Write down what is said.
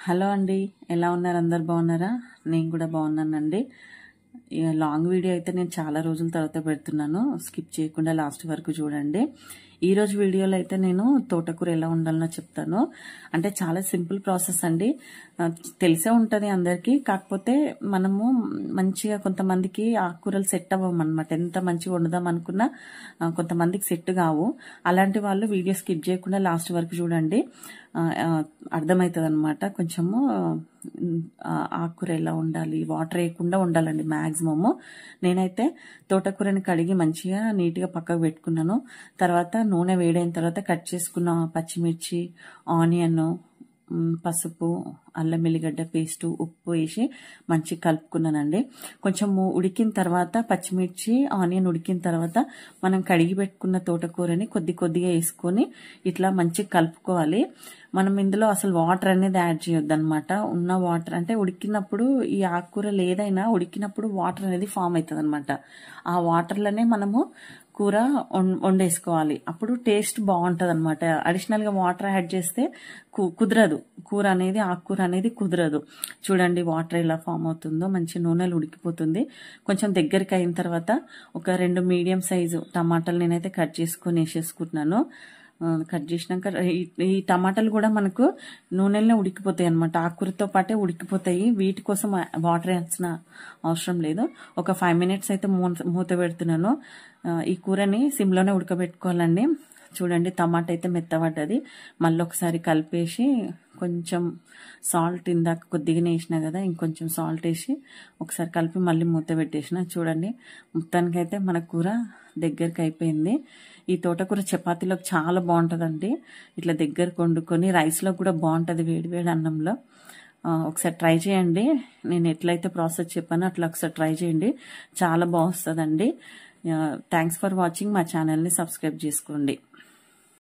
Hello అండి, ఎలా ఉన్నారు? అందరు బాగున్నారా? నేను కూడా బాగున్నానండి. లాంగ్ వీడియో అయితే నేను చాలా రోజుల తర్వాత పెడుతున్నాను. స్కిప్ చేయకుండా లాస్ట్ వరకు చూడండి. ఈ రోజు వీడియోలో అయితే నేను తోటకూర ఎలా ఉండాలనో చెప్తాను. అంటే చాలా సింపుల్ ప్రాసెస్ అండి. తెలిసే ఉంటుంది అందరికీ. కాకపోతే మనము మంచిగా కొంతమందికి ఆకుకూరలు సెట్ అవ్వమన్నమాట. ఎంత మంచిగా వండుదాం అనుకున్నా కొంతమందికి సెట్ కావు. అలాంటి వాళ్ళు వీడియో స్కిప్ చేయకుండా లాస్ట్ వరకు చూడండి. అర్థమవుతుంది అనమాట. కొంచెము ఆకుకూర ఎలా ఉండాలి, వాటర్ వేయకుండా ఉండాలండి మ్యాక్సిమము. నేనైతే తోటకూరని కడిగి మంచిగా నీట్గా పక్కకు పెట్టుకున్నాను. తర్వాత నూనె వేడైన తర్వాత కట్ చేసుకున్న పచ్చిమిర్చి, ఆనియన్, పసుపు, అల్లం వెల్లిగడ్డ పేస్టు, ఉప్పు వేసి మంచిగా కలుపుకున్నానండి. కొంచెము ఉడికిన తర్వాత పచ్చిమిర్చి, ఆనియన్ ఉడికిన తర్వాత మనం కడిగి పెట్టుకున్న తోటకూరని కొద్దిగా వేసుకొని ఇట్లా మంచిగా కలుపుకోవాలి. మనం ఇందులో అసలు వాటర్ అనేది యాడ్ చేయొద్దు అనమాట. ఉన్న వాటర్ అంటే ఉడికినప్పుడు ఈ ఆకుకూరలు ఏదైనా ఉడికినప్పుడు వాటర్ అనేది ఫామ్ అవుతుంది అనమాట. ఆ వాటర్లోనే మనము కూర వండేసుకోవాలి. అప్పుడు టేస్ట్ బాగుంటుంది అనమాట. అడిషనల్గా వాటర్ యాడ్ చేస్తే కుదరదు. ఆకుకూర అనేది కుదరదు. చూడండి వాటర్ ఎలా ఫామ్ అవుతుందో. మంచి నూనెలు ఉడికిపోతుంది. కొంచెం దగ్గరికి అయిన తర్వాత ఒక 2 మీడియం సైజు టమాటాలు నేనైతే కట్ చేసుకొని వేసేసుకుంటున్నాను. కట్ చేసినాక ఈ టమాటాలు కూడా మనకు నూనెలనే ఉడికిపోతాయి అనమాట. ఆకుకూరతో పాటే ఉడికిపోతాయి. వీటి కోసం వాటర్ వేయాల్సిన అవసరం లేదు. ఒక 5 మినిట్స్ అయితే మూత పెడుతున్నాను. ఈ కూరని సిమ్లోనే ఉడకబెట్టుకోవాలండి. చూడండి టమాటా అయితే మెత్తబడ్డది. మళ్ళీ ఒకసారి కలిపేసి కొంచెం సాల్ట్, ఇందాక కొద్దిగానే వేసినా కదా, ఇంకొంచెం సాల్ట్ వేసి ఒకసారి కలిపి మళ్ళీ మూత పెట్టేసిన. చూడండి మొత్తానికైతే మన కూర దగ్గరికి అయిపోయింది. ఈ తోటకూర చపాతీలోకి చాలా బాగుంటుందండి. ఇట్లా దగ్గరకు వండుకొని రైస్లో కూడా బాగుంటుంది, వేడివేడి అన్నంలో. ఒకసారి ట్రై చేయండి. నేను ఎట్లయితే ప్రాసెస్ చెప్పానో అట్లా ఒకసారి ట్రై చేయండి. చాలా బాగుంటుందండి. Thanks for watching. మా ఛానల్ని సబ్స్క్రైబ్ చేసుకోండి.